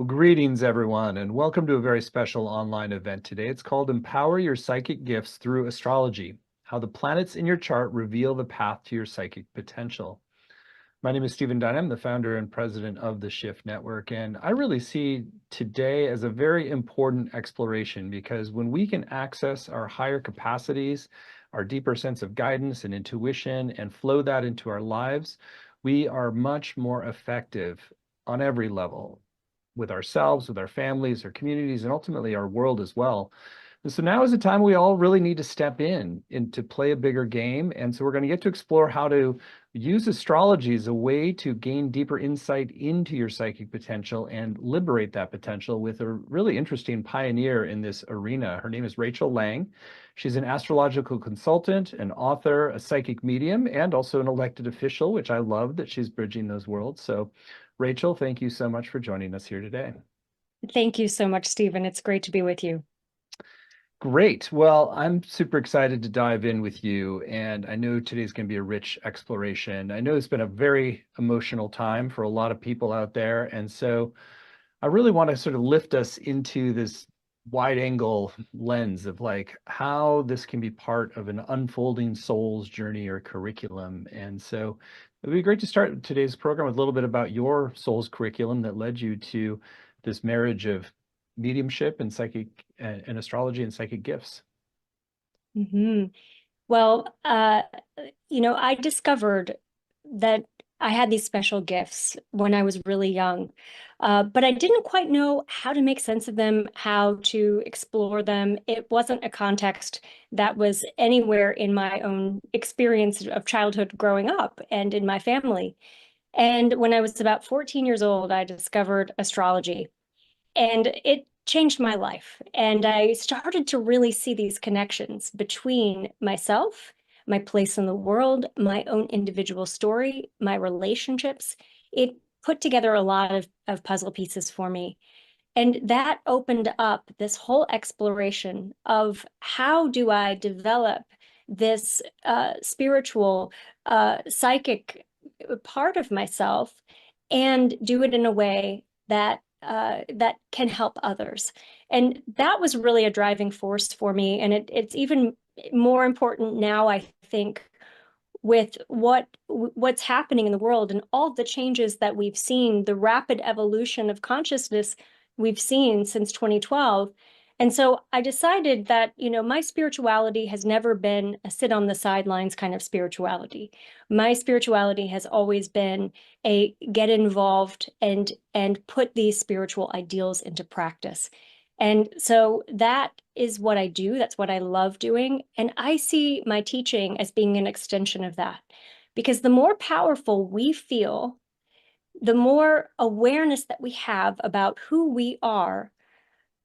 Well, greetings, everyone, and welcome to a very special online event today. It's called Empower Your Psychic Gifts Through Astrology, How the Planets in Your Chart Reveal the Path to Your Psychic Potential. My name is Stephen Dunham, the founder and president of the Shift Network, and I really see today as a very important exploration because when we can access our higher capacities, our deeper sense of guidance and intuition, and flow that into our lives, we are much more effective on every level with ourselves, with our families, our communities, and ultimately our world as well. And so now is the time we all really need to step in and to play a bigger game. And so we're going to get to explore how to use astrology as a way to gain deeper insight into your psychic potential and liberate that potential with a really interesting pioneer in this arena. Her name is Rachel Lang. She's an astrological consultant, an author, a psychic medium, and also an elected official, which I love that she's bridging those worlds. So Rachel, thank you so much for joining us here today. Thank you so much, Stephen. It's great to be with you. Great. Well, I'm super excited to dive in with you, and I know today's going to be a rich exploration. I know it's been a very emotional time for a lot of people out there, and so I really want to sort of lift us into this wide angle lens of like how this can be part of an unfolding soul's journey or curriculum. And so it'd be great to start today's program with a little bit about your soul's curriculum that led you to this marriage of mediumship and psychic and astrology and psychic gifts. hmm Well, I discovered that I had these special gifts when I was really young, but I didn't quite know how to make sense of them, how to explore them. It wasn't a context that was anywhere in my own experience of childhood growing up and in my family. And when I was about 14 years old, I discovered astrology. And it changed my life. And I started to really see these connections between myself, my place in the world, my own individual story, my relationships. It put together a lot of puzzle pieces for me. And that opened up this whole exploration of how do I develop this spiritual, psychic part of myself and do it in a way that can help others. And that was really a driving force for me. And it's even more important now, I think, with what's happening in the world and all the changes that we've seen, the rapid evolution of consciousness we've seen since 2012. And so I decided that, my spirituality has never been a sit on the sidelines kind of spirituality. My spirituality has always been a get involved and put these spiritual ideals into practice. And so that is what I do. That's what I love doing. And I see my teaching as being an extension of that. Because the more powerful we feel, the more awareness that we have about who we are,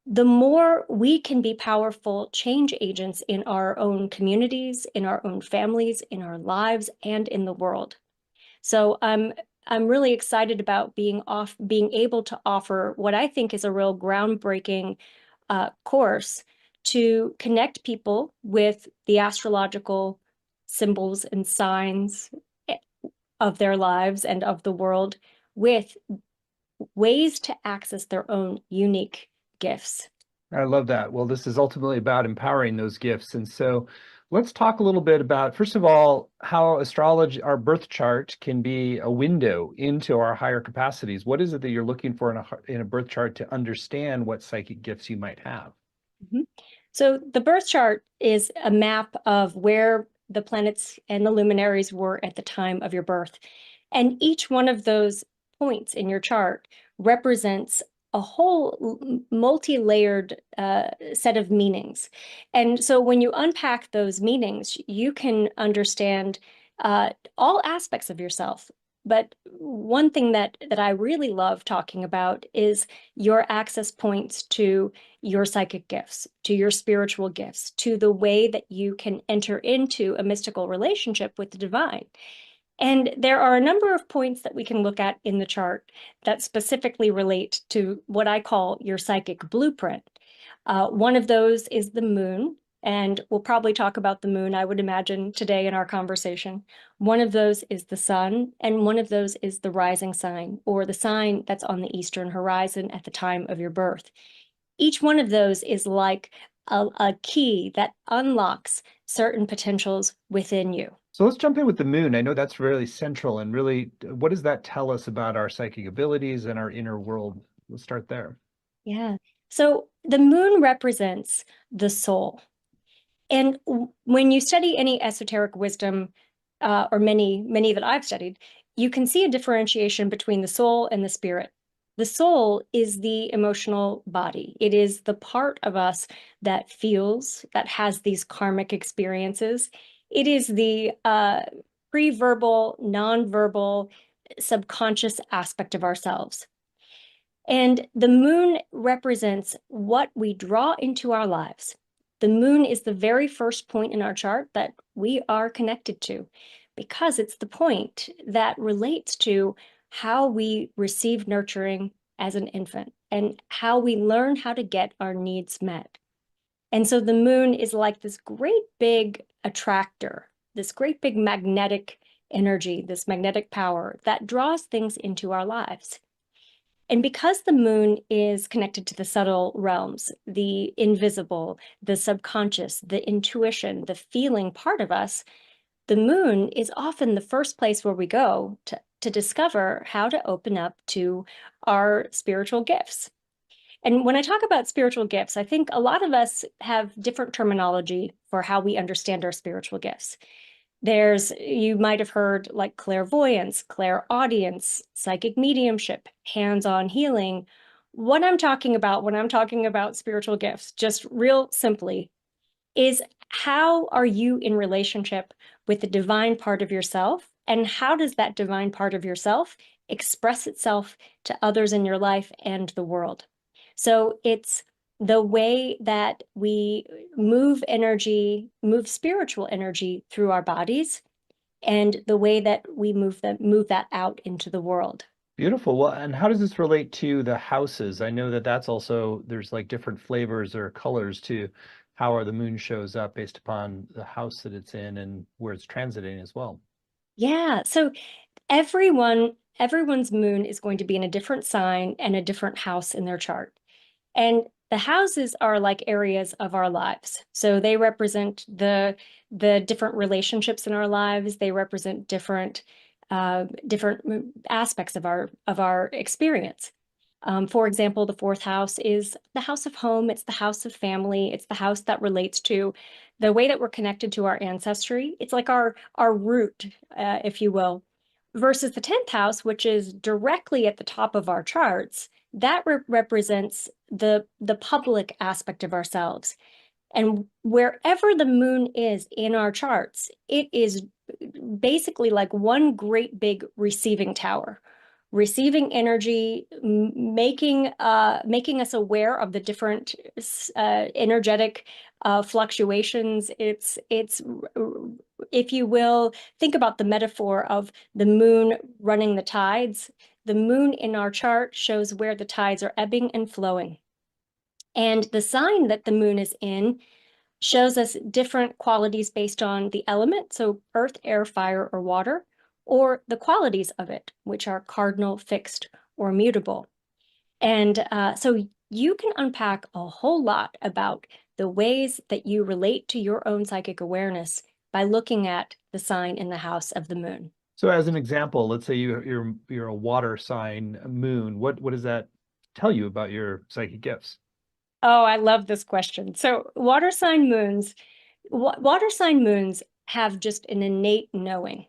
the more we can be powerful change agents in our own communities, in our own families, in our lives, and in the world. So I'm really excited about being able to offer what I think is a real groundbreaking course to connect people with the astrological symbols and signs of their lives and of the world with ways to access their own unique gifts. I love that. Well, this is ultimately about empowering those gifts. And so let's talk a little bit about, first of all, how astrology, our birth chart, can be a window into our higher capacities. What is it that you're looking for in a birth chart to understand what psychic gifts you might have? Mm-hmm. So the birth chart is a map of where the planets and the luminaries were at the time of your birth. And each one of those points in your chart represents a whole multi-layered set of meanings. And so when you unpack those meanings, you can understand all aspects of yourself. But one thing that I really love talking about is your access points to your psychic gifts, to your spiritual gifts, to the way that you can enter into a mystical relationship with the divine. And there are a number of points that we can look at in the chart that specifically relate to what I call your psychic blueprint. One of those is the moon. And we'll probably talk about the moon, I would imagine, today in our conversation. One of those is the sun, and one of those is the rising sign, or the sign that's on the eastern horizon at the time of your birth. Each one of those is like a key that unlocks certain potentials within you. So let's jump in with the moon. I know that's really central and really, what does that tell us about our psychic abilities and our inner world? Let's start there. Yeah. So the moon represents the soul. And when you study any esoteric wisdom, or many that I've studied, you can see a differentiation between the soul and the spirit. The soul is the emotional body. It is the part of us that feels, that has these karmic experiences. It is the pre-verbal, non-verbal, subconscious aspect of ourselves. And the moon represents what we draw into our lives. The moon is the very first point in our chart that we are connected to because it's the point that relates to how we receive nurturing as an infant and how we learn how to get our needs met. And so the moon is like this great big attractor, this great big magnetic energy, this magnetic power that draws things into our lives. And because the moon is connected to the subtle realms, the invisible, the subconscious, the intuition, the feeling part of us, the moon is often the first place where we go to discover how to open up to our spiritual gifts. And when I talk about spiritual gifts, I think a lot of us have different terminology for how we understand our spiritual gifts. You might have heard like clairvoyance, clairaudience, psychic mediumship, hands-on healing. What I'm talking about when I'm talking about spiritual gifts, just real simply, is how are you in relationship with the divine part of yourself? And how does that divine part of yourself express itself to others in your life and the world? So it's the way that we move energy, move spiritual energy through our bodies, and the way that we move that out into the world. Beautiful. Well, and how does this relate to the houses? I know that that's also, there's like different flavors or colors to how the moon shows up based upon the house that it's in and where it's transiting as well. Yeah, so everyone's moon is going to be in a different sign and a different house in their chart. And the houses are like areas of our lives. So they represent the different relationships in our lives. They represent different aspects of our experience. For example, the fourth house is the house of home. It's the house of family. It's the house that relates to the way that we're connected to our ancestry. It's like our root, if you will, versus the 10th house, which is directly at the top of our charts. That represents the public aspect of ourselves. And wherever the moon is in our charts, it is basically like one great big receiving tower, receiving energy, making us aware of the different energetic fluctuations. It's if you will, think about the metaphor of the moon running the tides. The moon in our chart shows where the tides are ebbing and flowing. And the sign that the moon is in shows us different qualities based on the element, so earth, air, fire, or water, or the qualities of it, which are cardinal, fixed, or mutable. And so you can unpack a whole lot about the ways that you relate to your own psychic awareness by looking at the sign in the house of the moon. So as an example, let's say you're a water sign moon. What does that tell you about your psychic gifts? Oh, I love this question. So water sign moons have just an innate knowing.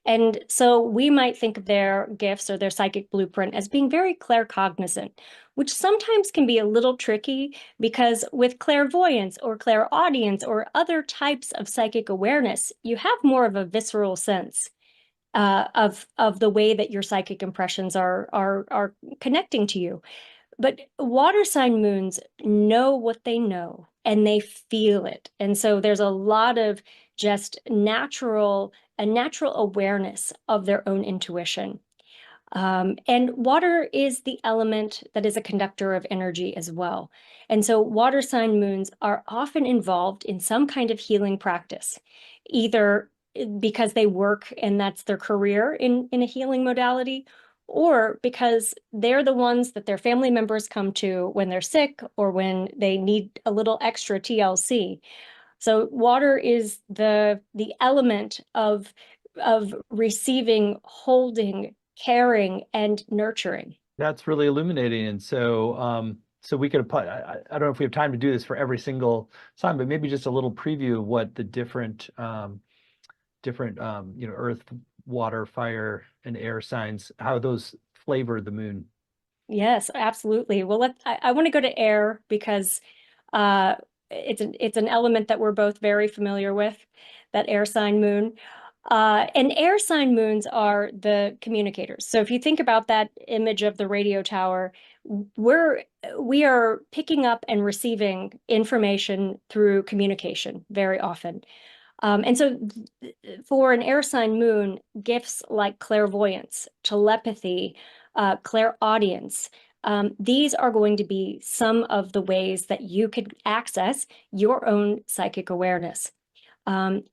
And so we might think of their gifts or their psychic blueprint as being very claircognizant, which sometimes can be a little tricky because with clairvoyance or clairaudience or other types of psychic awareness, you have more of a visceral sense of the way that your psychic impressions are connecting to you. But water sign moons know what they know and they feel it. And so there's a lot of just a natural awareness of their own intuition. And water is the element that is a conductor of energy as well. And so water sign moons are often involved in some kind of healing practice, either because they work and that's their career in a healing modality, or because they're the ones that their family members come to when they're sick or when they need a little extra TLC. So water is the element of receiving, holding, caring, and nurturing. That's really illuminating. And so, so we could put, I don't know if we have time to do this for every single sign, but maybe just a little preview of what the different, earth, water, fire, and air signs, how those flavor the moon. Yes, absolutely. Well, I want to go to air because uh, it's an element that we're both very familiar with, that air sign moon. And air sign moons are the communicators. So if you think about that image of the radio tower, we're we are picking up and receiving information through communication very often. And so for an air sign moon, gifts like clairvoyance, telepathy, clairaudience, these are going to be some of the ways that you could access your own psychic awareness.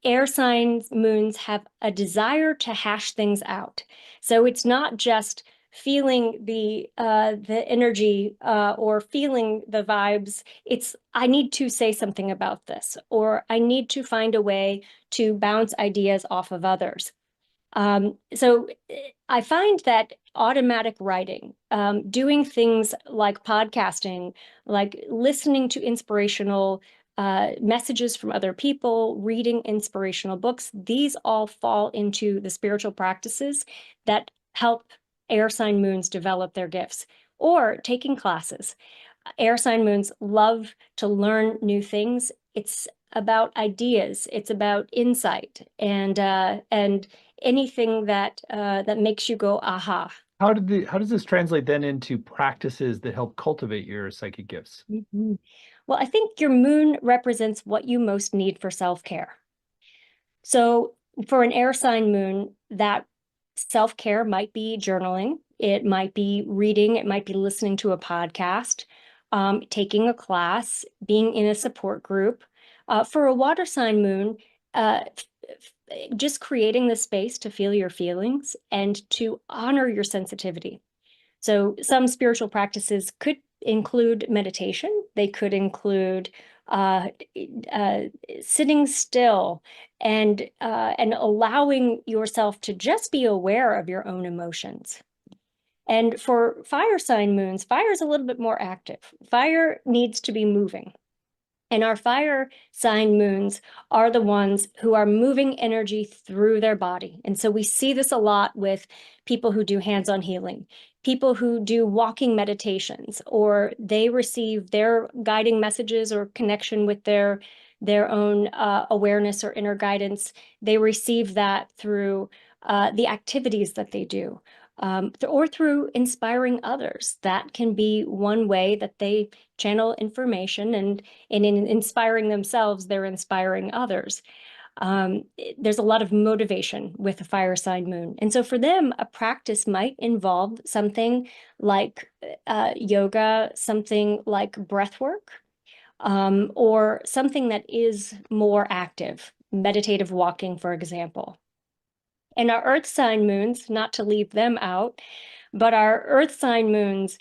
Air signs moons have a desire to hash things out. So it's not just feeling the energy or feeling the vibes. It's I need to say something about this, or I need to find a way to bounce ideas off of others. So I find that automatic writing, doing things like podcasting, like listening to inspirational messages from other people, reading inspirational books, these all fall into the spiritual practices that help air sign moons develop their gifts, or taking classes. Air sign moons love to learn new things. It's about ideas. It's about insight and anything that makes you go aha. How does this translate then into practices that help cultivate your psychic gifts? Mhm. Well, I think your moon represents what you most need for self-care. So for an air sign moon, that self-care might be journaling, it might be reading, it might be listening to a podcast, taking a class, being in a support group. For a water sign moon, uh, just creating the space to feel your feelings and to honor your sensitivity. So some spiritual practices could include meditation. They could include uh, uh, sitting still and allowing yourself to just be aware of your own emotions. And for fire sign moons, fire is a little bit more active. Fire needs to be moving. And our fire sign moons are the ones who are moving energy through their body. And so we see this a lot with people who do hands-on healing, people who do walking meditations, or they receive their guiding messages or connection with their own awareness or inner guidance. They receive that through the activities that they do. Or through inspiring others. That can be one way that they channel information, and in inspiring themselves, they're inspiring others. There's a lot of motivation with a fire sign moon. And so for them, a practice might involve something like yoga, something like breath work, or something that is more active, meditative walking, for example. And our earth sign moons, not to leave them out, but our earth sign moons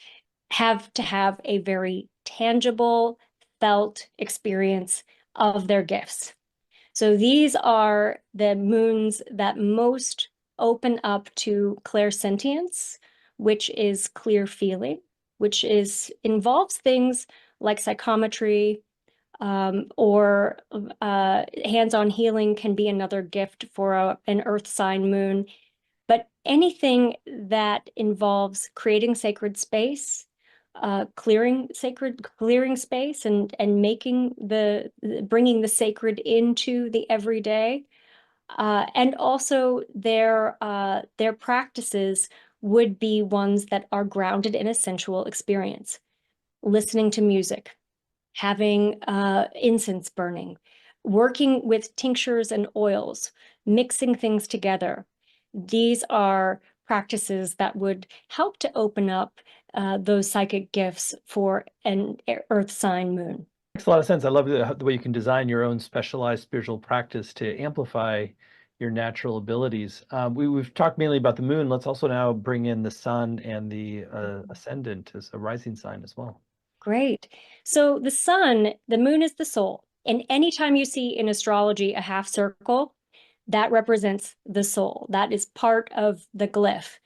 have to have a very tangible, felt experience of their gifts. So these are the moons that most open up to clairsentience, which is clear feeling, which is involves things like psychometry, or hands-on healing can be another gift for an earth sign moon. But anything that involves creating sacred space, clearing space, and making bringing the sacred into the everyday, and also their practices would be ones that are grounded in a sensual experience, listening to music, having incense burning, working with tinctures and oils, mixing things together. These are practices that would help to open up those psychic gifts for an earth sign moon. Makes a lot of sense. I love the way you can design your own specialized spiritual practice to amplify your natural abilities. We've talked mainly about the moon. Let's also now bring in the sun and the ascendant as a rising sign as well. Great. So the sun, the moon is the soul. And anytime you see in astrology a half circle, that represents the soul. That is part of the glyph.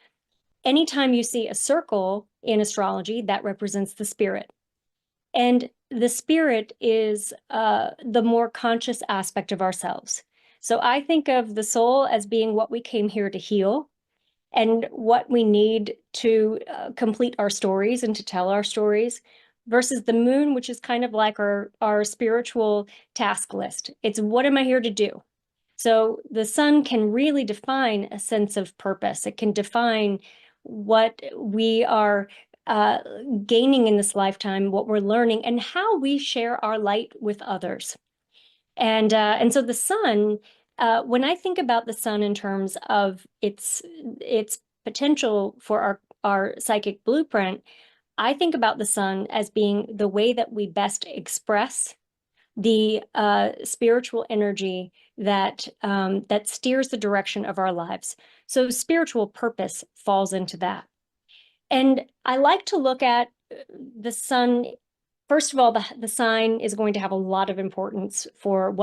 Anytime you see a circle in astrology, that represents the spirit. And the spirit is the more conscious aspect of ourselves. So I think of the soul as being what we came here to heal and what we need to complete our stories and to tell our stories, versus the moon, which is kind of like our spiritual task list. It's what am I here to do? So the sun can really define a sense of purpose. It can define what we are gaining in this lifetime, what we're learning, and how we share our light with others. And so the sun, when I think about the sun in terms of its potential for our psychic blueprint, I think about the sun as being the way that we best express the spiritual energy that that steers the direction of our lives. So spiritual purpose falls into that. And I like to look at the sun. First of all, the sign is going to have a lot of importance for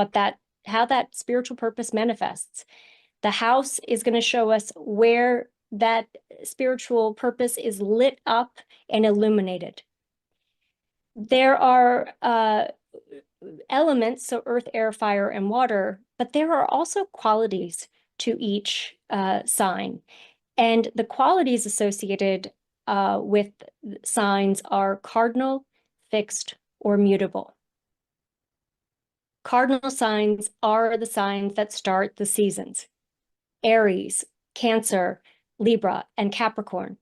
how that spiritual purpose manifests. The house is going to show us where that spiritual purpose is lit up and illuminated. There are elements, so earth, air, fire, and water, but there are also qualities to each sign. And the qualities associated with signs are cardinal, fixed, or mutable. Cardinal signs are the signs that start the seasons: Aries, Cancer, Libra, and Capricorn.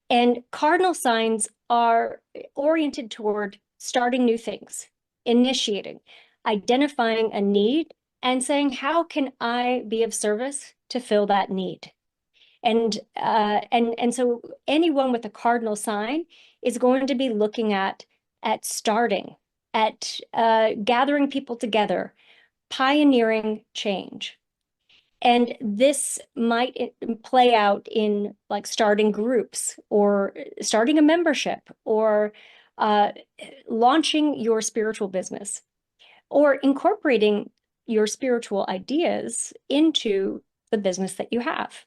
And cardinal signs are oriented toward starting new things, initiating, identifying a need, and saying, how can I be of service to fill that need? And so anyone with a cardinal sign is going to be looking at starting, at gathering people together, pioneering change. And this might play out in like starting groups or starting a membership or launching your spiritual business or incorporating your spiritual ideas into the business that you have.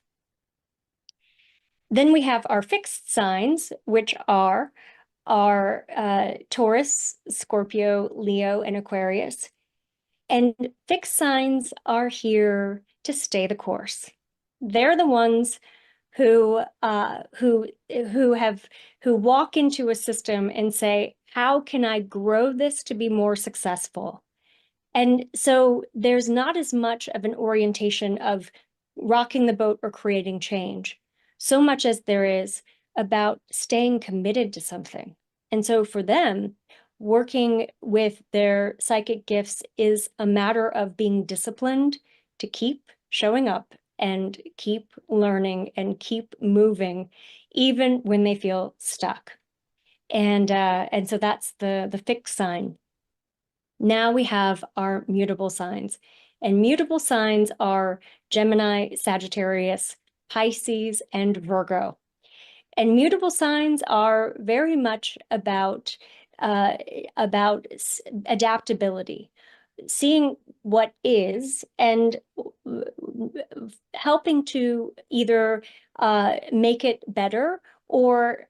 Then we have our fixed signs, which are Taurus, Scorpio, Leo, and Aquarius. And fixed signs are here to stay the course. They're the ones who walk into a system and say, how can I grow this to be more successful? And so there's not as much of an orientation of rocking the boat or creating change, so much as there is about staying committed to something. And so for them, working with their psychic gifts is a matter of being disciplined to keep showing up and keep learning and keep moving, even when they feel stuck. And so that's the fixed sign. Now we have our mutable signs. And mutable signs are Gemini, Sagittarius, Pisces, and Virgo. And mutable signs are very much about adaptability, seeing what is and helping to either make it better or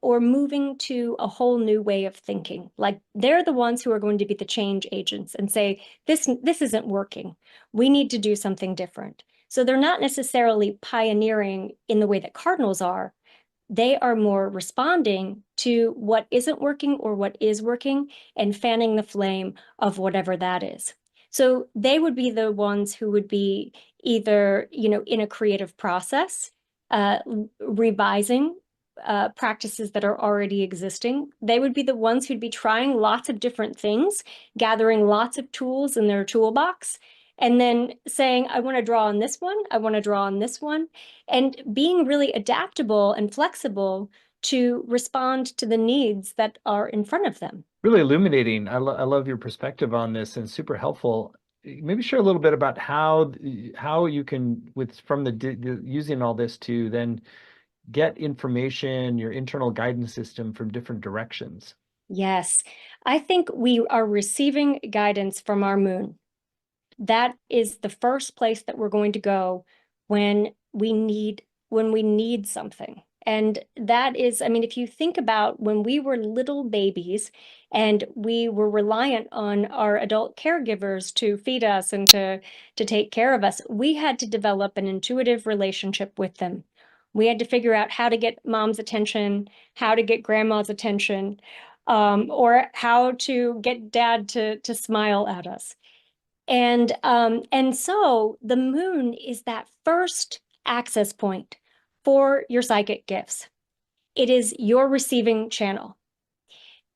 moving to a whole new way of thinking. Like they're the ones who are going to be the change agents and say, this isn't working. We need to do something different. So they're not necessarily pioneering in the way that cardinals are. They are more responding to what isn't working or what is working and fanning the flame of whatever that is. So they would be the ones who would be either, in a creative process, revising practices that are already existing. They would be the ones who'd be trying lots of different things, gathering lots of tools in their toolbox, and then saying, I want to draw on this one, I want to draw on this one, and being really adaptable and flexible to respond to the needs that are in front of them. Really illuminating. I love your perspective on this and super helpful. Maybe share a little bit about how you can with from using all this to then get information, your internal guidance system from different directions. Yes, I think we are receiving guidance from our moon. That is the first place that we're going to go when we need something. And that is, I mean, if you think about when we were little babies and we were reliant on our adult caregivers to feed us and to take care of us, we had to develop an intuitive relationship with them. We had to figure out how to get mom's attention, how to get grandma's attention, or how to get dad to smile at us. And so the moon is that first access point for your psychic gifts. It is your receiving channel.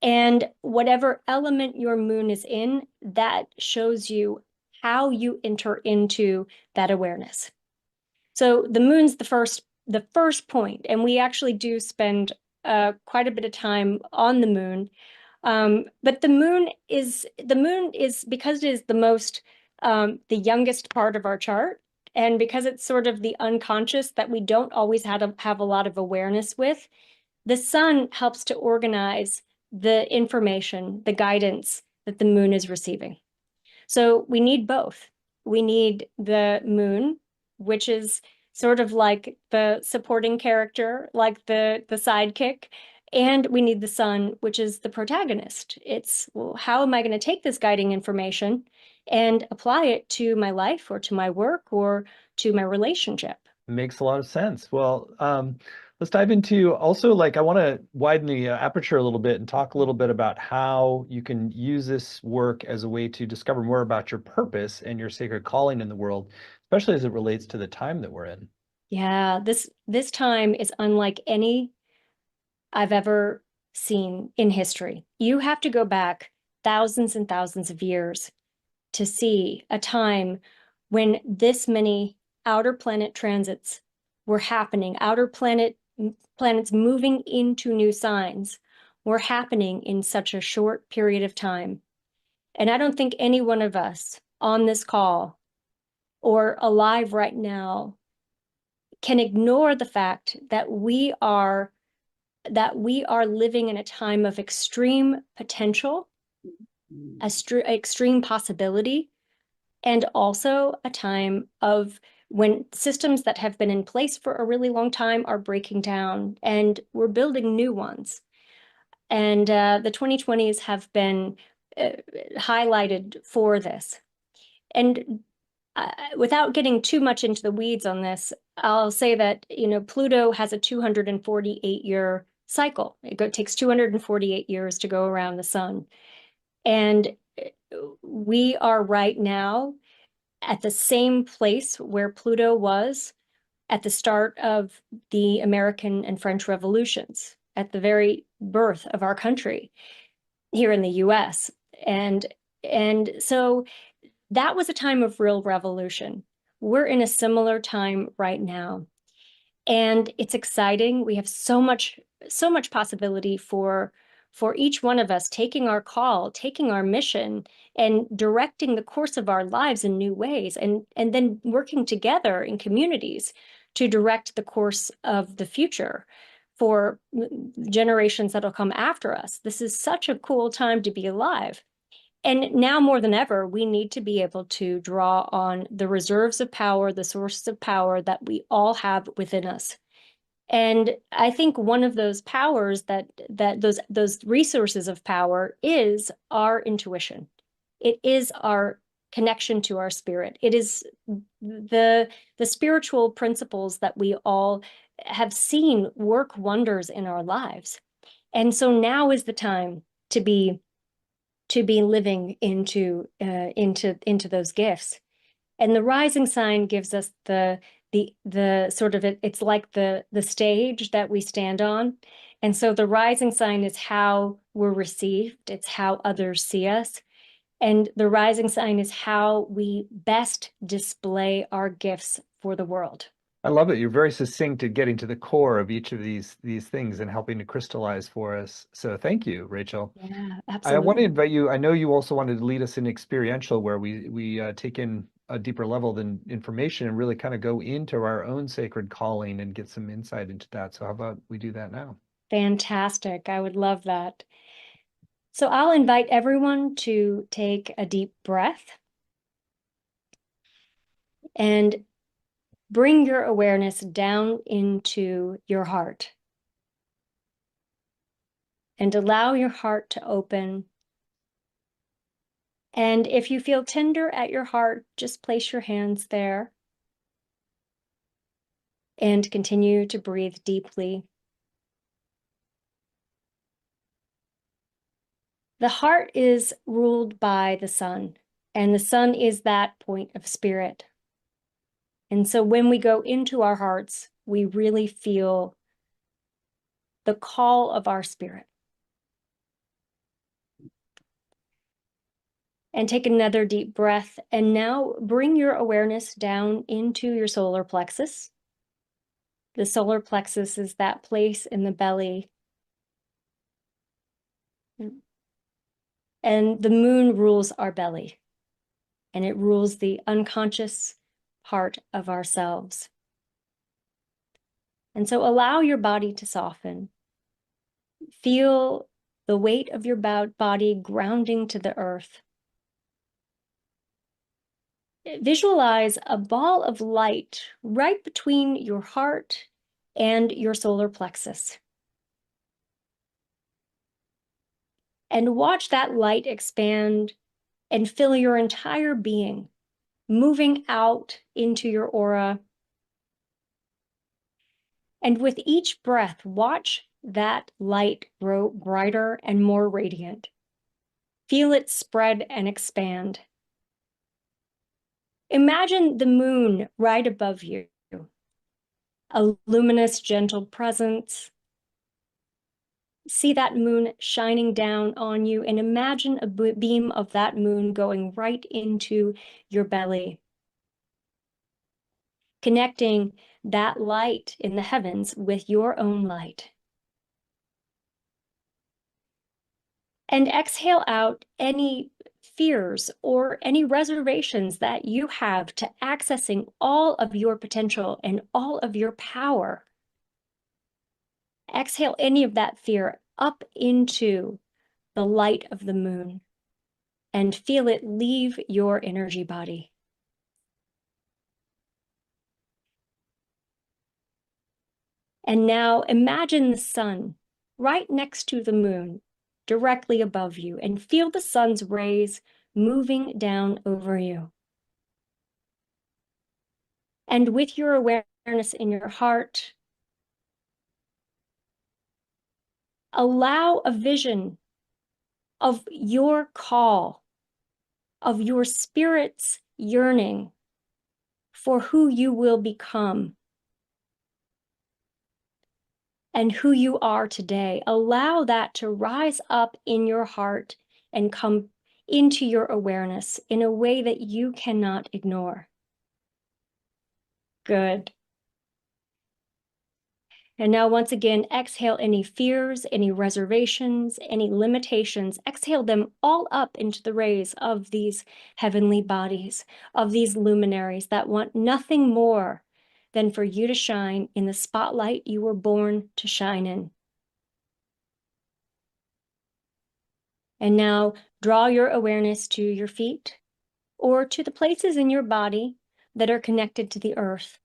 And whatever element your moon is in, that shows you how you enter into that awareness. So the moon's the first point, and we actually do spend quite a bit of time on the moon. But the moon is because it is the youngest part of our chart, and because it's sort of the unconscious that we don't always have a lot of awareness with. The sun helps to organize the information, the guidance that the moon is receiving. So we need both. We need the moon, which is sort of like the supporting character, like the sidekick, and we need the sun, which is the protagonist. It's, well, how am I going to take this guiding information and apply it to my life or to my work or to my relationship? Makes a lot of sense. Well, let's dive into also like I want to widen the aperture a little bit and talk a little bit about how you can use this work as a way to discover more about your purpose and your sacred calling in the world, especially as it relates to the time that we're in. Yeah, this time is unlike any I've ever seen in history. You have to go back thousands and thousands of years to see a time when this many outer planet transits were happening, planets moving into new signs were happening in such a short period of time. And I don't think any one of us on this call or alive right now can ignore the fact that we are living in a time of extreme potential, extreme possibility, and also a time of when systems that have been in place for a really long time are breaking down and we're building new ones. And the 2020s have been highlighted for this. And without getting too much into the weeds on this, I'll say that, Pluto has a 248-year cycle. It takes 248 years to go around the sun. And we are right now at the same place where Pluto was at the start of the American and French revolutions, at the very birth of our country here in the US. And so that was a time of real revolution. We're in a similar time right now. And it's exciting. We have so much possibility for each one of us taking our call, taking our mission, and directing the course of our lives in new ways, and then working together in communities to direct the course of the future for generations that'll come after us. This is such a cool time to be alive. And now more than ever, we need to be able to draw on the reserves of power, the sources of power that we all have within us. And I think one of those powers those resources of power is our intuition. It is our connection to our spirit. It is the spiritual principles that we all have seen work wonders in our lives. And so now is the time to be living into those gifts. And the rising sign gives us the sort of it's like the stage that we stand on. And so the rising sign is how we're received, it's how others see us. And the rising sign is how we best display our gifts for the world. I love it. You're very succinct at getting to the core of each of these things and helping to crystallize for us. So thank you, Rachel. Yeah, I want to absolutely. invite you. I know you also wanted to lead us in experiential, where we take in a deeper level than information and really kind of go into our own sacred calling and get some insight into that. So how about we do that now? Fantastic. I would love that. So I'll invite everyone to take a deep breath and bring your awareness down into your heart and allow your heart to open. And if you feel tender at your heart, just place your hands there and continue to breathe deeply. The heart is ruled by the sun, and the sun is that point of spirit. And so when we go into our hearts, we really feel the call of our spirit. And take another deep breath. And now bring your awareness down into your solar plexus. The solar plexus is that place in the belly. And the moon rules our belly, and it rules the unconscious part of ourselves. And so allow your body to soften. Feel the weight of your body grounding to the earth. Visualize a ball of light right between your heart and your solar plexus. And watch that light expand and fill your entire being, moving out into your aura. And with each breath, watch that light grow brighter and more radiant. Feel it spread and expand. Imagine the moon right above you, a luminous, gentle presence. See that moon shining down on you and imagine a beam of that moon going right into your belly, connecting that light in the heavens with your own light. And exhale out any fears or any reservations that you have to accessing all of your potential and all of your power. Exhale any of that fear up into the light of the moon and feel it leave your energy body. And now imagine the sun right next to the moon, directly above you, and feel the sun's rays moving down over you. And with your awareness in your heart, allow a vision of your call, of your spirit's yearning for who you will become and who you are today. Allow that to rise up in your heart and come into your awareness in a way that you cannot ignore. Good. And now, once again, exhale any fears, any reservations, any limitations. Exhale them all up into the rays of these heavenly bodies, of these luminaries that want nothing more than for you to shine in the spotlight you were born to shine in. And now, draw your awareness to your feet or to the places in your body that are connected to the earth.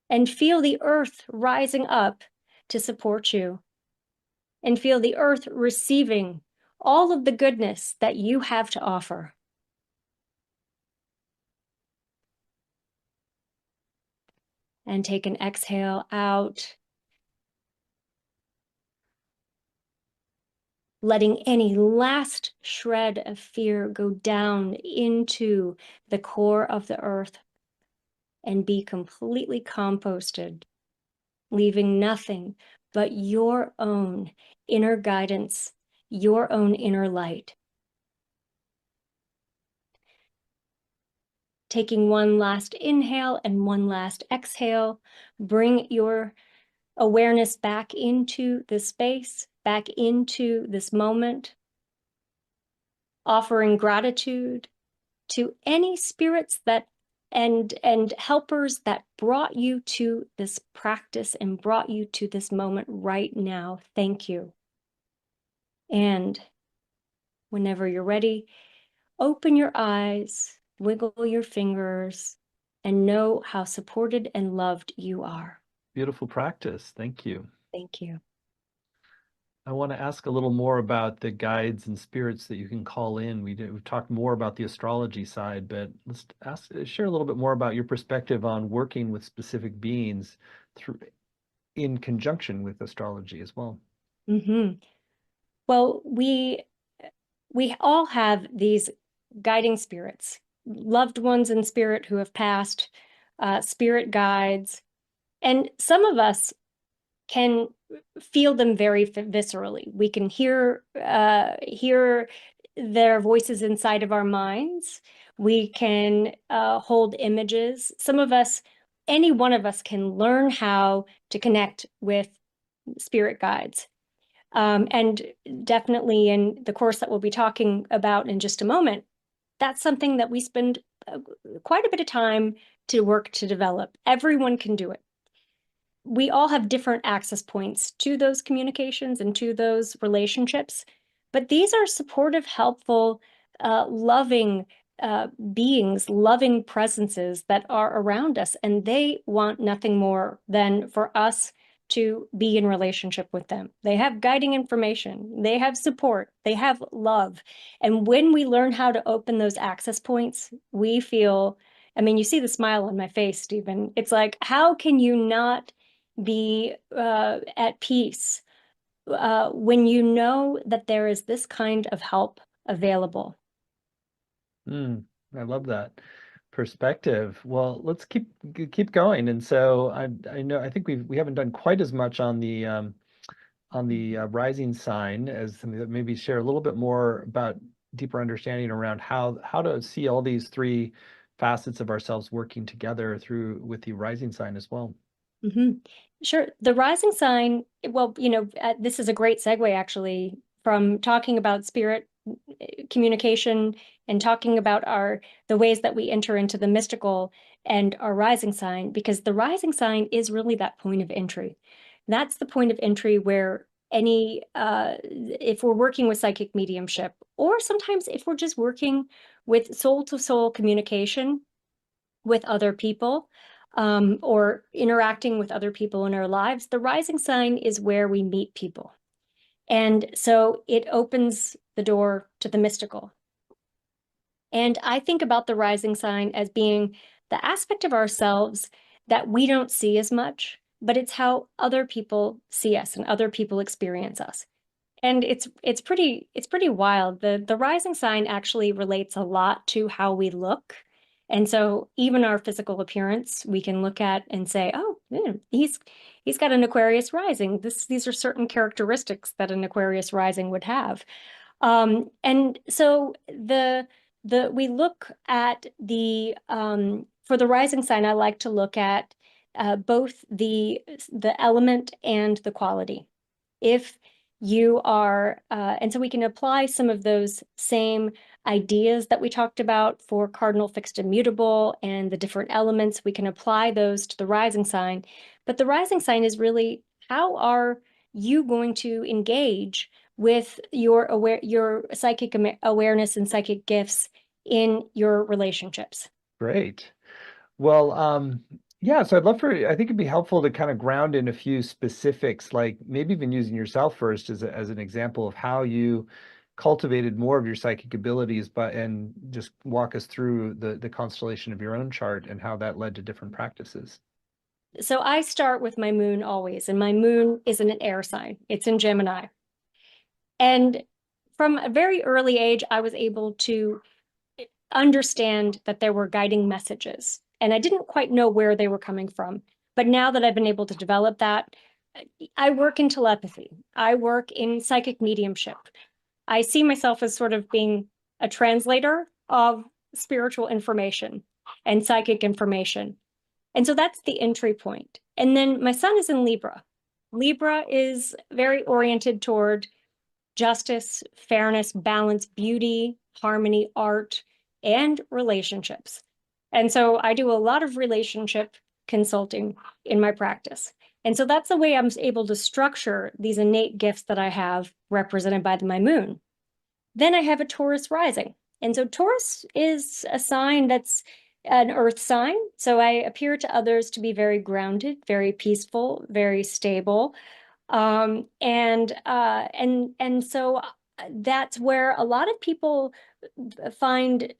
And feel the earth rising up to support you. And feel the earth receiving all of the goodness that you have to offer. And take an exhale out, letting any last shred of fear go down into the core of the earth and be completely composted, leaving nothing but your own inner guidance, your own inner light. taking one last inhale and one last exhale. Bring your awareness back into this space, back into this moment, offering gratitude to any spirits that and helpers that brought you to this practice and brought you to this moment right now. Thank you. And whenever you're ready, open your eyes, wiggle your fingers, and know how supported and loved you are. Beautiful practice. Thank you. Thank you. I want to ask a little more about the guides and spirits that you can call in. We've talked more about the astrology side, but share a little bit more about your perspective on working with specific beings through in conjunction with astrology as well. Mm-hmm. Well, we all have these guiding spirits, loved ones in spirit who have passed, spirit guides, and some of us can feel them very viscerally. We can hear their voices inside of our minds. We can hold images. Some of us, any one of us, can learn how to connect with spirit guides. And definitely in the course that we'll be talking about in just a moment, that's something that we spend quite a bit of time to work to develop. Everyone can do it. We all have different access points to those communications and to those relationships, but these are supportive, helpful, loving beings, loving presences that are around us, and they want nothing more than for us to be in relationship with them. They have guiding information, they have support, they have love. And when we learn how to open those access points, we feel, I mean, you see the smile on my face, Stephen. It's like, how can you not be at peace when you know that there is this kind of help available? I love that perspective. Well, let's keep going. And so I know I think we haven't done quite as much on the rising sign as something that maybe share a little bit more about deeper understanding around how to see all these three facets of ourselves working together through with the rising sign as well. Mm-hmm. Sure. The rising sign, well, this is a great segue actually from talking about spirit communication and talking about the ways that we enter into the mystical and our rising sign, because the rising sign is really that point of entry. That's the point of entry where if we're working with psychic mediumship, or sometimes if we're just working with soul to soul communication with other people, or interacting with other people in our lives, the rising sign is where we meet people. And so it opens the door to the mystical. And I think about the rising sign as being the aspect of ourselves that we don't see as much, but it's how other people see us and other people experience us. And it's pretty wild. The rising sign actually relates a lot to how we look. And so even our physical appearance, we can look at and say, oh, yeah, he's got an Aquarius rising. These are certain characteristics that an Aquarius rising would have. And so we look at for the rising sign, I like to look at both the element and the quality. If you are, and so we can apply some of those same ideas that we talked about for cardinal, fixed, and mutable, and the different elements. We can apply those to the rising sign. But the rising sign is really, how are you going to engage with your psychic awareness and psychic gifts in your relationships? Great. Well, yeah, so I think it'd be helpful to kind of ground in a few specifics, like maybe even using yourself first as an example of how you cultivated more of your psychic abilities, and just walk us through the constellation of your own chart and how that led to different practices. So I start with my moon always, and my moon is in an air sign. It's in Gemini. And from a very early age, I was able to understand that there were guiding messages. And I didn't quite know where they were coming from. But now that I've been able to develop that, I work in telepathy. I work in psychic mediumship. I see myself as sort of being a translator of spiritual information. and psychic information. And so that's the entry point. And then my sun is in Libra. Libra is very oriented toward justice, fairness, balance, beauty, harmony, art, and relationships. And so I do a lot of relationship consulting in my practice. And so that's the way I'm able to structure these innate gifts that I have represented by my moon. Then I have a Taurus rising. And so Taurus is a sign that's an earth sign. So I appear to others to be very grounded, very peaceful, very stable. And so that's where a lot of people find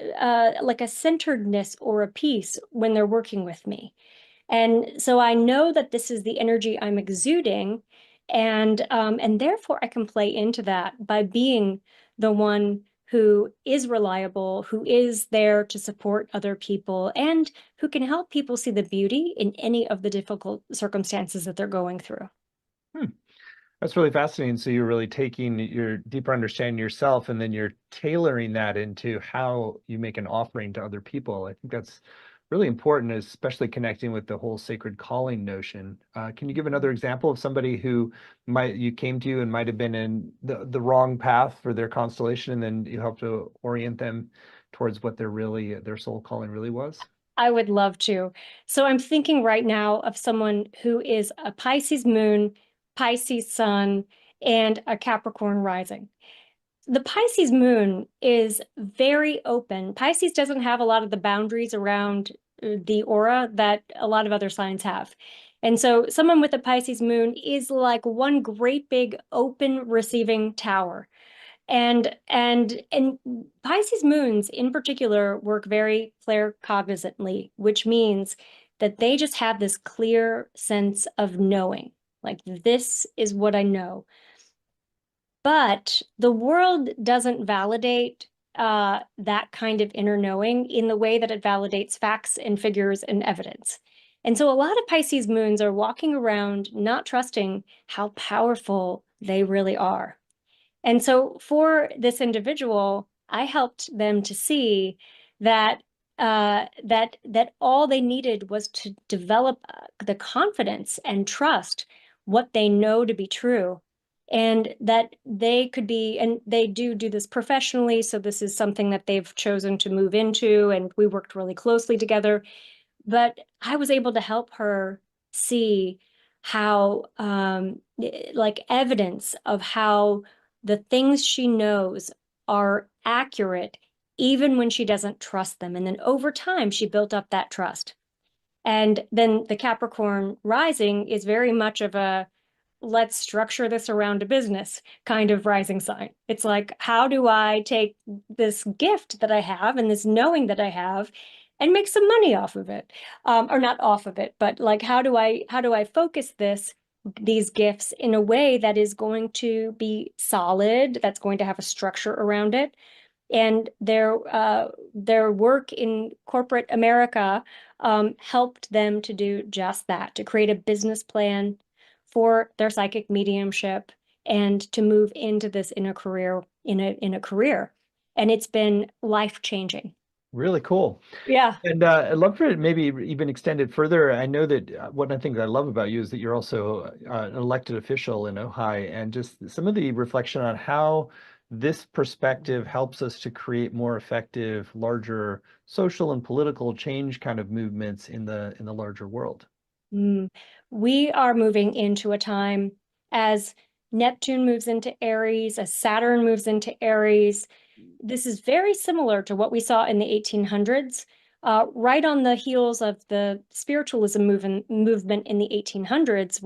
like a centeredness or a peace when they're working with me. And so I know that this is the energy I'm exuding, and therefore I can play into that by being the one who is reliable, who is there to support other people, and who can help people see the beauty in any of the difficult circumstances that they're going through. Hmm. That's really fascinating. So you're really taking your deeper understanding yourself and then you're tailoring that into how you make an offering to other people. I think that's really important, especially connecting with the whole sacred calling notion. Can you give another example of somebody who you came to you and might have been in the wrong path for their constellation, and then you helped to orient them towards what their soul calling really was? I would love to. So I'm thinking right now of someone who is a Pisces moon, Pisces sun, and a Capricorn rising. The Pisces moon is very open. Pisces doesn't have a lot of the boundaries around the aura that a lot of other signs have. And so someone with a Pisces moon is like one great big open receiving tower. And Pisces moons in particular work very claircognizantly, which means that they just have this clear sense of knowing, like this is what I know. But the world doesn't validate that kind of inner knowing in the way that it validates facts and figures and evidence. And so a lot of Pisces moons are walking around not trusting how powerful they really are. And so for this individual, I helped them to see that that all they needed was to develop the confidence and trust what they know to be true, and that they could be, and they do this professionally. So this is something that they've chosen to move into, and we worked really closely together. But I was able to help her see how, like evidence of how the things she knows are accurate, even when she doesn't trust them. And then over time, she built up that trust. And then the Capricorn rising is very much of a let's structure this around a business kind of rising sign. It's like, how do I take this gift that I have and this knowing that I have and make some money off of it? Or not off of it, but like, how do I focus these gifts in a way that is going to be solid, that's going to have a structure around it? And their work in corporate America helped them to do just that, to create a business plan for their psychic mediumship and to move into this in a career. And it's been life-changing. Really cool. Yeah. And I'd love for it maybe even extend it further. I know that one of the things I love about you is that you're also an elected official in Ojai, and just some of the reflection on how this perspective helps us to create more effective, larger social and political change kind of movements in the larger world. Mm. We are moving into a time as Neptune moves into Aries, as Saturn moves into Aries. This is very similar to what we saw in the 1800s, right on the heels of the spiritualism movement in the 1800s,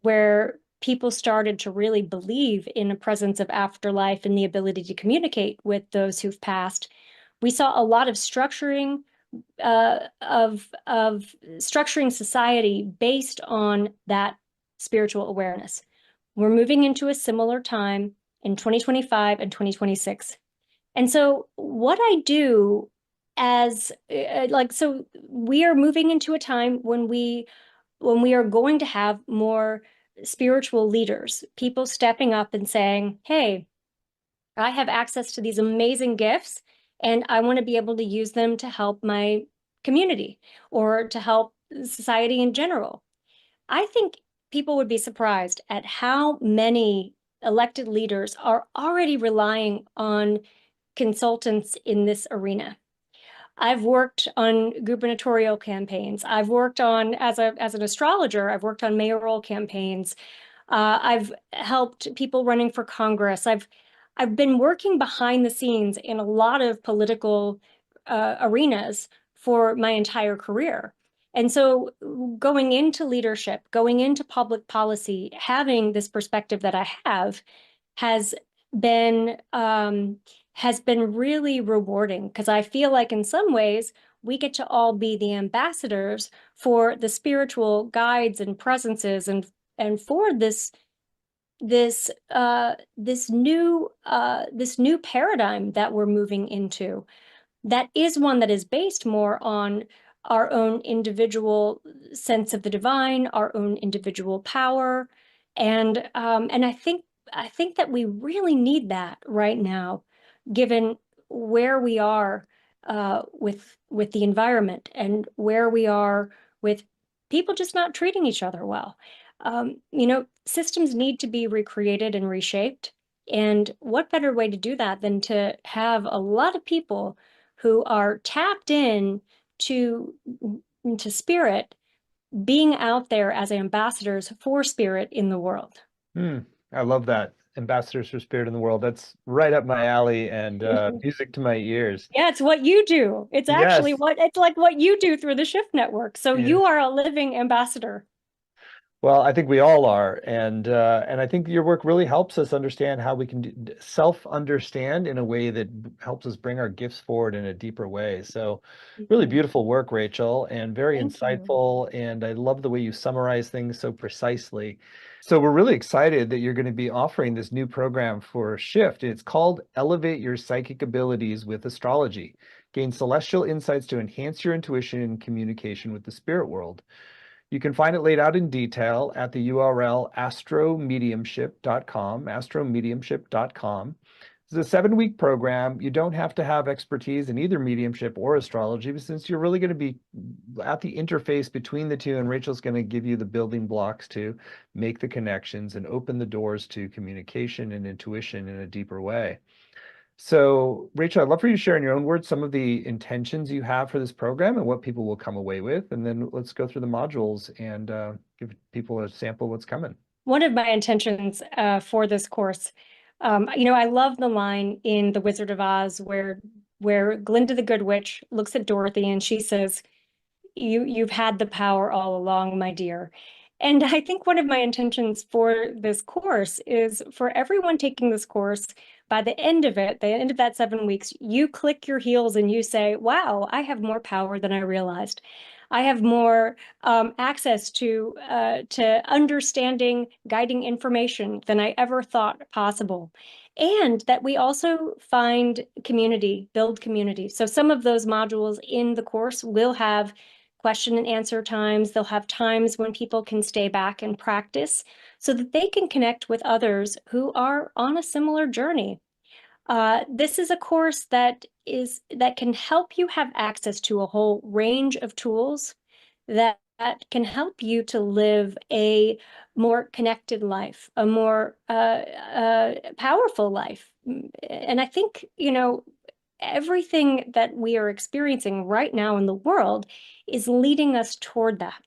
where people started to really believe in a presence of afterlife and the ability to communicate with those who've passed. We saw a lot of of structuring society based on that spiritual awareness. We're moving into a similar time in 2025 and 2026. And so what I do as so we are moving into a time when we are going to have more spiritual leaders, people stepping up and saying, "Hey, I have access to these amazing gifts, and I want to be able to use them to help my community or to help society in general. I think people would be surprised at how many elected leaders are already relying on consultants in this arena. I've worked on gubernatorial campaigns. I've worked on, as an astrologer, I've worked on mayoral campaigns. I've helped people running for Congress. I've been working behind the scenes in a lot of political arenas for my entire career. And so going into leadership, going into public policy, having this perspective that I have has been has been really rewarding because I feel like in some ways we get to all be the ambassadors for the spiritual guides and presences and for this new paradigm that we're moving into, that is one that is based more on our own individual sense of the divine, our own individual power, and I think that we really need that right now, given where we are with the environment and where we are with people just not treating each other well. Systems need to be recreated and reshaped. And what better way to do that than to have a lot of people who are tapped in to spirit, being out there as ambassadors for spirit in the world. Hmm. I love that. Ambassadors for Spirit in the World. That's right up my alley and music to my ears. Yeah, it's what you do. It's actually Yes. what it's like what you do through the Shift Network. So Yeah. you are a living ambassador. Well, I think we all are, and I think your work really helps us understand how we can self-understand in a way that helps us bring our gifts forward in a deeper way. So, really Mhm. beautiful work, Rachel, and very Thank you. insightful. And I love the way you summarize things so precisely. So, we're really excited that you're going to be offering this new program for Shift. It's called Elevate Your Psychic Abilities with Astrology. Gain celestial insights to enhance your intuition and communication with the spirit world. You can find it laid out in detail at the URL astromediumship.com, astromediumship.com. It's a 7-week program. You don't have to have expertise in either mediumship or astrology, but since you're really going to be at the interface between the two, and Rachel's going to give you the building blocks to make the connections and open the doors to communication and intuition in a deeper way. So, Rachel, I'd love for you to share in your own words some of the intentions you have for this program and what people will come away with. And then let's go through the modules and give people a sample of what's coming. One of my intentions for this course, I love the line in The Wizard of Oz where Glinda the Good Witch looks at Dorothy and she says, you've had the power all along, my dear. And I think one of my intentions for this course is for everyone taking this course, by the end of it, the end of that 7 weeks, you click your heels and you say, wow, I have more power than I realized. I have more access to understanding, guiding information than I ever thought possible. And that we also find community, build community. So some of those modules in the course will have question and answer times. They'll have times when people can stay back and practice so that they can connect with others who are on a similar journey. This is a course that can help you have access to a whole range of tools that can help you to live a more connected life, a more powerful life. And I think, everything that we are experiencing right now in the world is leading us toward that.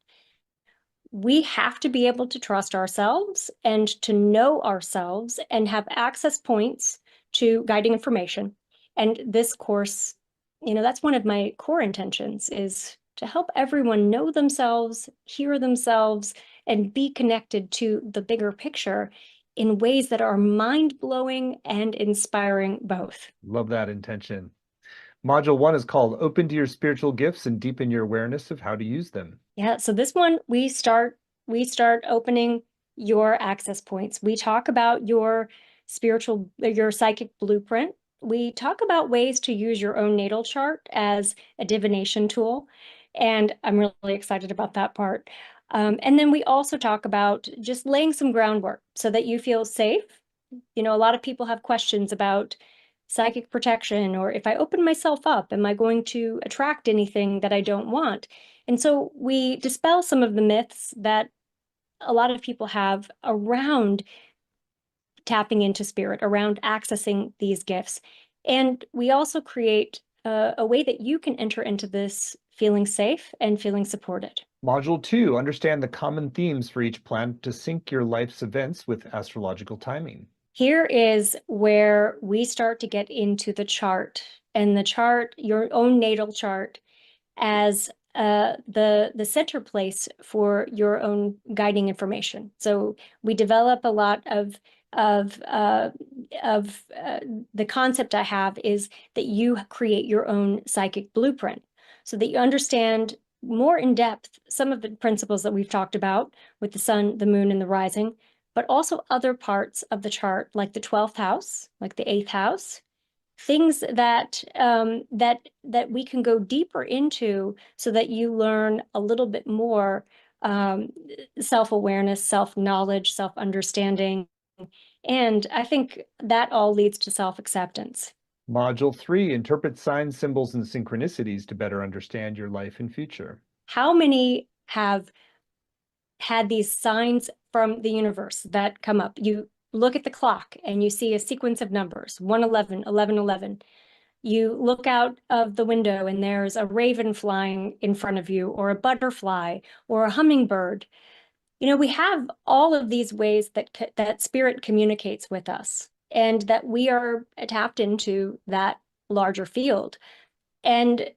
We have to be able to trust ourselves and to know ourselves and have access points to guiding information. And this course, that's one of my core intentions is to help everyone know themselves, hear themselves, and be connected to the bigger picture in ways that are mind-blowing and inspiring both. Love that intention. Module 1 is called Open to Your Spiritual Gifts and Deepen Your Awareness of How to Use Them. Yeah, so this one we start opening your access points. We talk about your psychic blueprint. We talk about ways to use your own natal chart as a divination tool, and I'm really excited about that part. And then we also talk about just laying some groundwork so that you feel safe. A lot of people have questions about psychic protection? Or if I open myself up, am I going to attract anything that I don't want? And so we dispel some of the myths that a lot of people have around tapping into spirit, around accessing these gifts. And we also create a way that you can enter into this feeling safe and feeling supported. Module 2, understand the common themes for each planet to sync your life's events with astrological timing. Here is where we start to get into the chart, and the chart, your own natal chart, as the center place for your own guiding information. So we develop a lot of the concept I have is that you create your own psychic blueprint, so that you understand more in depth some of the principles that we've talked about with the sun, the moon, and the rising, but also other parts of the chart, like the 12th house, like the 8th house, things that we can go deeper into, so that you learn a little bit more self-awareness, self-knowledge, self-understanding. And I think that all leads to self-acceptance. Module 3, interpret signs, symbols, and synchronicities to better understand your life and future. How many have had these signs from the universe that come up? You look at the clock and you see a sequence of numbers, 111, 1111. You look out of the window and there's a raven flying in front of you, or a butterfly, or a hummingbird. You know, we have all of these ways that spirit communicates with us, and that we are tapped into that larger field. And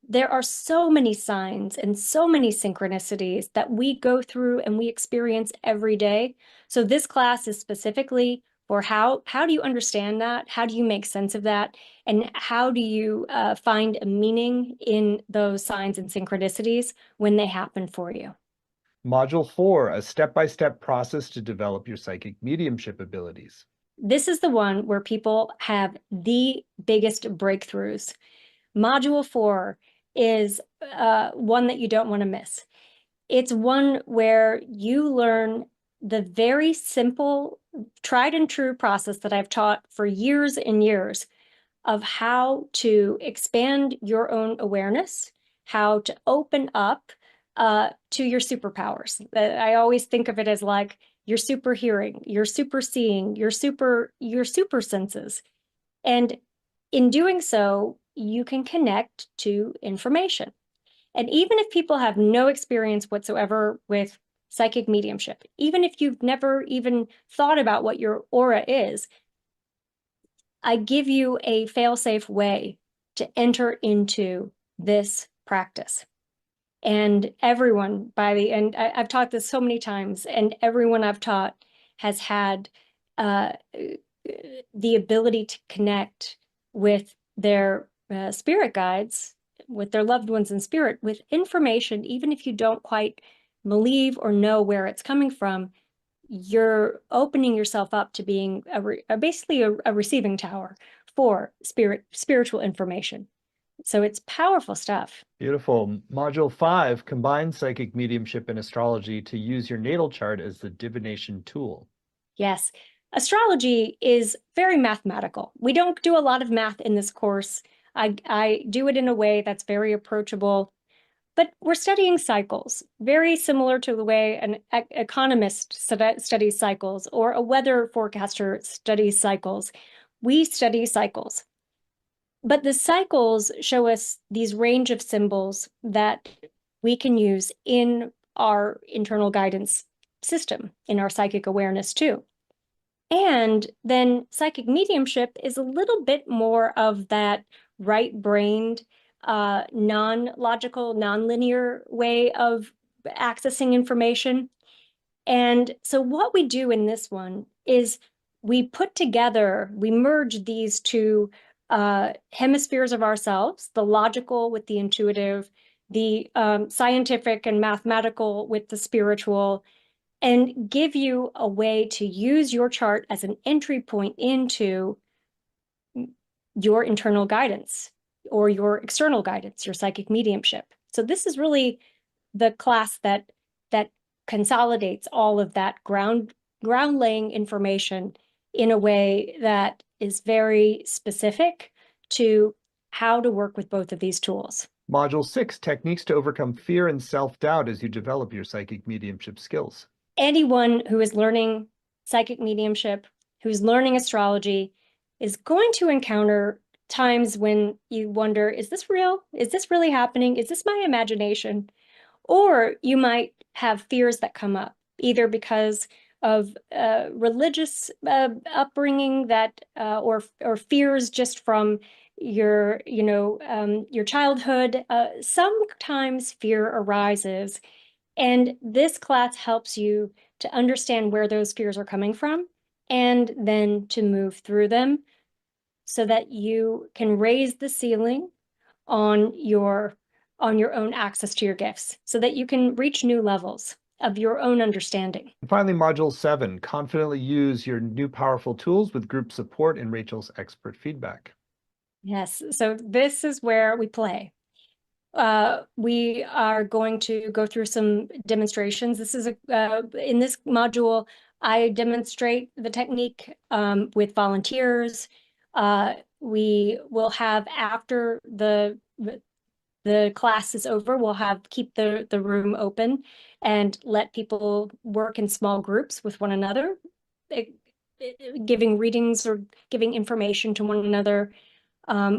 there are so many signs and so many synchronicities that we go through and we experience every day. So this class is specifically for how do you understand that? How do you make sense of that? And how do you find a meaning in those signs and synchronicities when they happen for you? Module 4, a step-by-step process to develop your psychic mediumship abilities. This is the one where people have the biggest breakthroughs. Module 4 is one that you don't want to miss. It's one where you learn the very simple, tried and true process that I've taught for years and years of how to expand your own awareness, how to open up to your superpowers. I always think of it as like your super hearing, your super seeing, your super senses. And in doing so, you can connect to information. And even if people have no experience whatsoever with psychic mediumship, even if you've never even thought about what your aura is, I give you a fail-safe way to enter into this practice. And everyone, by the end, I've taught this so many times, and everyone I've taught has had the ability to connect with their spirit guides, with their loved ones in spirit, with information, even if you don't quite believe or know where it's coming from. You're opening yourself up to being basically a receiving tower for spiritual information. So it's powerful stuff. Beautiful. Module 5, combine psychic mediumship and astrology to use your natal chart as the divination tool. Yes. Astrology is very mathematical. We don't do a lot of math in this course. I do it in a way that's very approachable, but we're studying cycles, very similar to the way an economist studies cycles, or a weather forecaster studies cycles. We study cycles. But the cycles show us these range of symbols that we can use in our internal guidance system, in our psychic awareness too. And then psychic mediumship is a little bit more of that right-brained, non-logical, non-linear way of accessing information. And so what we do in this one is we merge these two hemispheres of ourselves, the logical with the intuitive, the scientific and mathematical with the spiritual, and give you a way to use your chart as an entry point into your internal guidance or your external guidance, your psychic mediumship. So this is really the class that consolidates all of that ground laying information in a way that is very specific to how to work with both of these tools. Module 6, techniques to overcome fear and self-doubt as you develop your psychic mediumship skills. Anyone who is learning psychic mediumship, who's learning astrology, is going to encounter times when you wonder, is this real? Is this really happening? Is this my imagination? Or you might have fears that come up, either because of religious upbringing that, or fears just from your childhood. Sometimes fear arises, and this class helps you to understand where those fears are coming from, and then to move through them so that you can raise the ceiling on your own access to your gifts, so that you can reach new levels of your own understanding. And finally, Module 7, confidently use your new powerful tools with group support and Rachel's expert feedback. Yes, so this is where we play. We are going to go through some demonstrations. This is in this module, I demonstrate the technique with volunteers. We will have, after the class is over, we'll keep the room open and let people work in small groups with one another, giving readings or giving information to one another.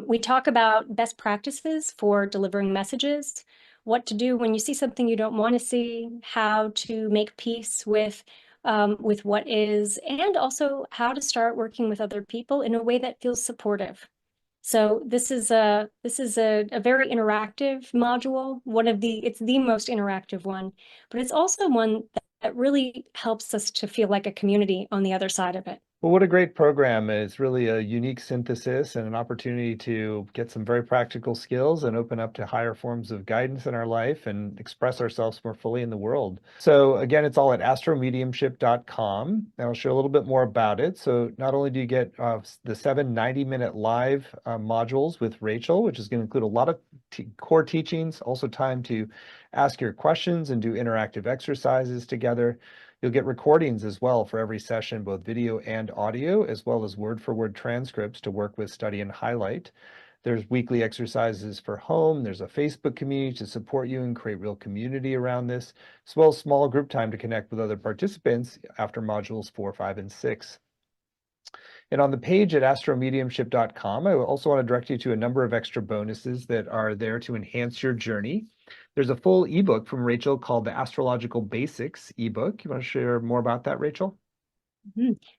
We talk about best practices for delivering messages, what to do when you see something you don't want to see, how to make peace with what is, and also how to start working with other people in a way that feels supportive. So this is a very interactive module. It's the most interactive one, but it's also one that really helps us to feel like a community on the other side of it. Well, what a great program. It's really a unique synthesis and an opportunity to get some very practical skills and open up to higher forms of guidance in our life and express ourselves more fully in the world. So again, it's all at astromediumship.com. And I'll show a little bit more about it. So not only do you get the 7 90-minute live modules with Rachel, which is going to include a lot of core teachings, also time to ask your questions and do interactive exercises together. You'll get recordings as well for every session, both video and audio, as well as word-for-word transcripts to work with, study, and highlight. There's weekly exercises for home. There's a Facebook community to support you and create real community around this, as well as small group time to connect with other participants after modules 4, 5, and 6. And on the page at astromediumship.com, I also want to direct you to a number of extra bonuses that are there to enhance your journey. There's a full ebook from Rachel called the Astrological Basics ebook. You want to share more about that, Rachel?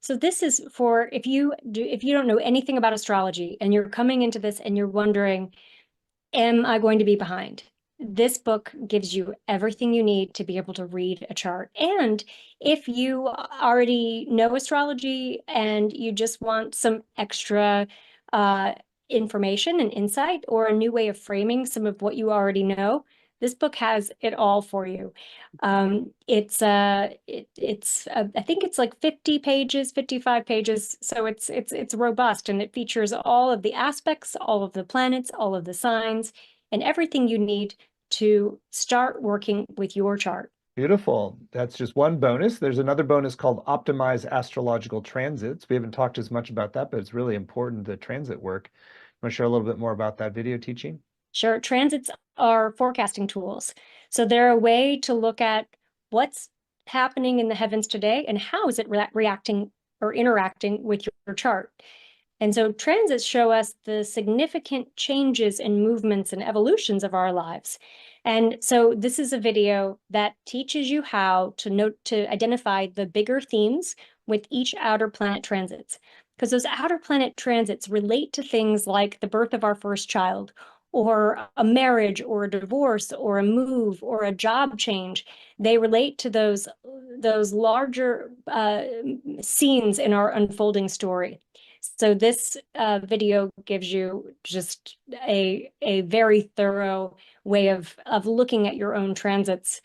So this is for if you don't know anything about astrology and you're coming into this and you're wondering, am I going to be behind? This book gives you everything you need to be able to read a chart. And if you already know astrology and you just want some extra information and insight, or a new way of framing some of what you already know, this book has it all for you. It's I think it's like 50 pages, 55 pages. So it's robust, and it features all of the aspects, all of the planets, all of the signs, and everything you need to start working with your chart. Beautiful. That's just one bonus. There's another bonus called Optimize Astrological Transits. We haven't talked as much about that, but it's really important, the transit work. Want to share a little bit more about that video teaching? Sure. Transits are forecasting tools. So they're a way to look at what's happening in the heavens today and how is it reacting or interacting with your chart. And so transits show us the significant changes and movements and evolutions of our lives. And so this is a video that teaches you how to identify the bigger themes with each outer planet transits. Because those outer planet transits relate to things like the birth of our first child, or a marriage, or a divorce, or a move, or a job change. They relate to those larger scenes in our unfolding story. So this video gives you just a very thorough way of looking at your own transits